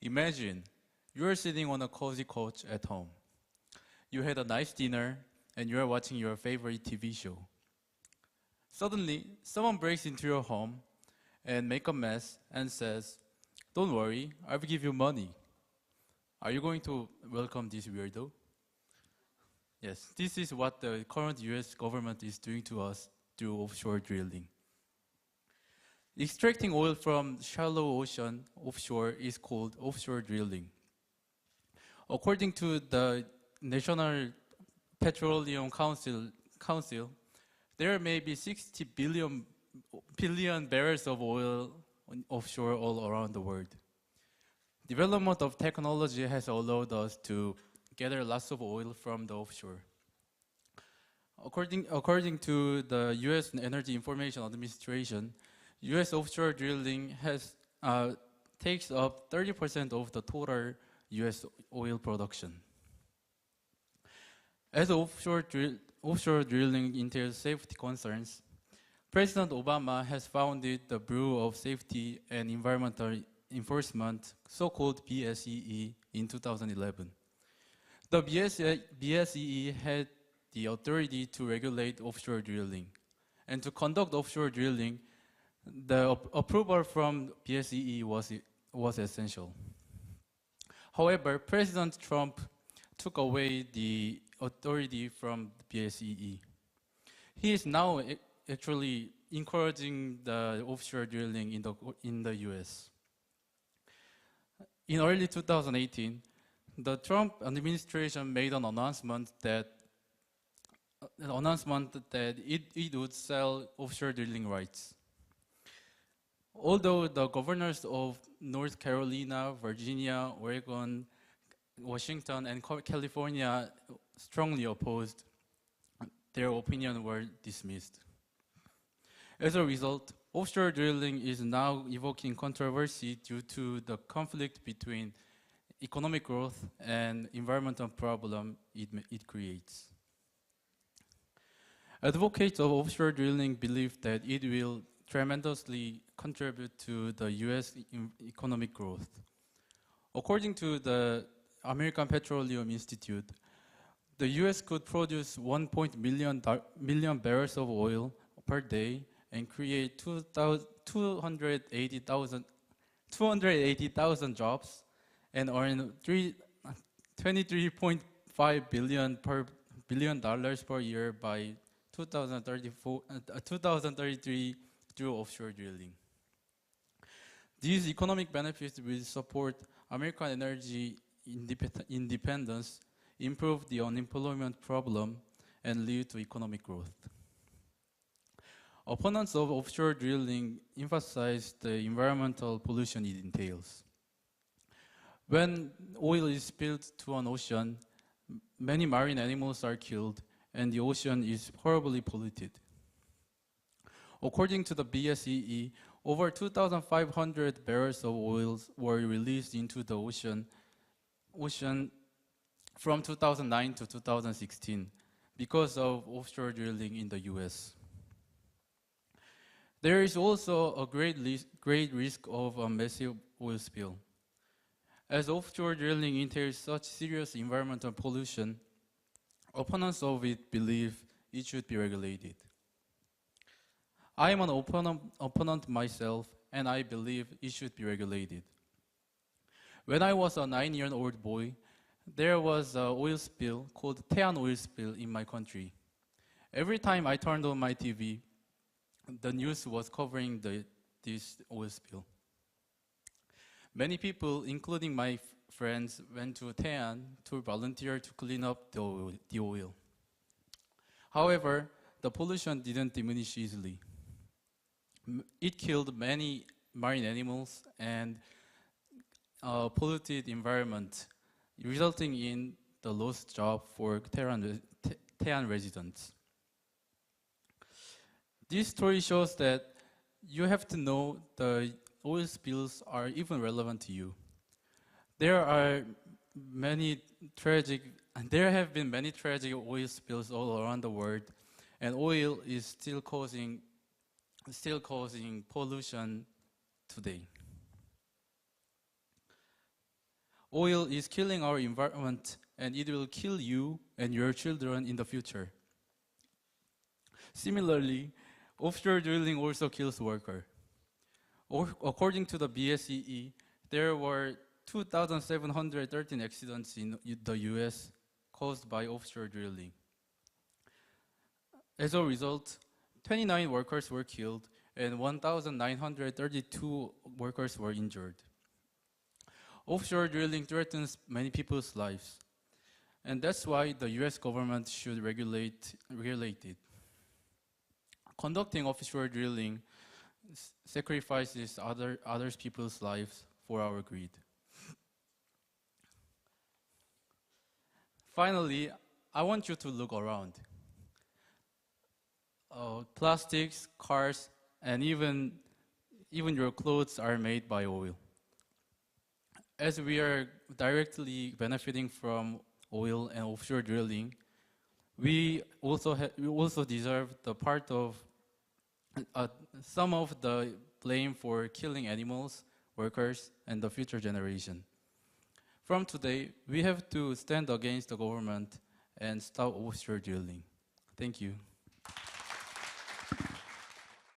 Imagine you are sitting on a cozy couch at home. You had a nice dinner and you are watching your favorite TV show. Suddenly, someone breaks into your home and make a mess and says, "Don't worry, I will give you money." Are you going to welcome this weirdo? Yes, this is what the current US government is doing to us through offshore drilling. Extracting oil from shallow ocean offshore is called offshore drilling. According to the National Petroleum Council, there may be 60 billion barrels of oil offshore all around the world. Development of technology has allowed us to gather lots of oil from the offshore. According to the U.S. Energy Information Administration, U.S. offshore drilling takes up 30% of the total U.S. oil production. As offshore drilling entails safety concerns, President Obama has founded the Bureau of Safety and Environmental Enforcement, so-called BSEE, in 2011. The BSEE had the authority to regulate offshore drilling. And to conduct offshore drilling, the approval from BSEE was essential. However, President Trump took away the authority from the BSEE. He is now actually encouraging the offshore drilling in the US. In early 2018, the Trump administration made an announcement that it would sell offshore drilling rights. Although the governors of North Carolina, Virginia, Oregon, Washington, and California strongly opposed, their opinion were dismissed. As a result, offshore drilling is now evoking controversy due to the conflict between economic growth and environmental problem it creates. Advocates of offshore drilling believe that it will tremendously contribute to the US economic growth. According to the American Petroleum Institute, the US could produce 1 million barrels of oil per day and create 280,000 jobs and earn $23.5 billion per year by 2033 through offshore drilling. These economic benefits will support American energy independence, improve the unemployment problem, and lead to economic growth. Opponents of offshore drilling emphasize the environmental pollution it entails. When oil is spilled to an ocean, many marine animals are killed, and the ocean is horribly polluted. According to the BSEE, over 2,500 barrels of oil were released into the ocean from 2009 to 2016 because of offshore drilling in the US. There is also a great risk of a massive oil spill. As offshore drilling entails such serious environmental pollution, opponents of it believe it should be regulated. I am an opponent myself, and I believe it should be regulated. When I was a 9-year-old boy, there was an oil spill called Taean oil spill in my country. Every time I turned on my TV, the news was covering this oil spill. Many people, including my friends, went to Taean to volunteer to clean up the oil. However, the pollution didn't diminish easily. It killed many marine animals and polluted environment, resulting in the lost job for Taean residents. This story shows that you have to know the oil spills are even relevant to you. There have been many tragic oil spills all around the world, and oil is still causing pollution today. Oil is killing our environment, and it will kill you and your children in the future. Similarly, offshore drilling also kills workers. According to the BSEE, there were 2,713 accidents in the US caused by offshore drilling. As a result, 29 workers were killed and 1,932 workers were injured. Offshore drilling threatens many people's lives, and that's why the US government should regulate it. Conducting offshore drilling sacrifices other people's lives for our greed. Finally, I want you to look around. Plastics, cars, and even your clothes are made by oil. As we are directly benefiting from oil and offshore drilling, we also deserve the part of some of the blame for killing animals, workers, and the future generation. From today, we have to stand against the government and stop offshore drilling. Thank you.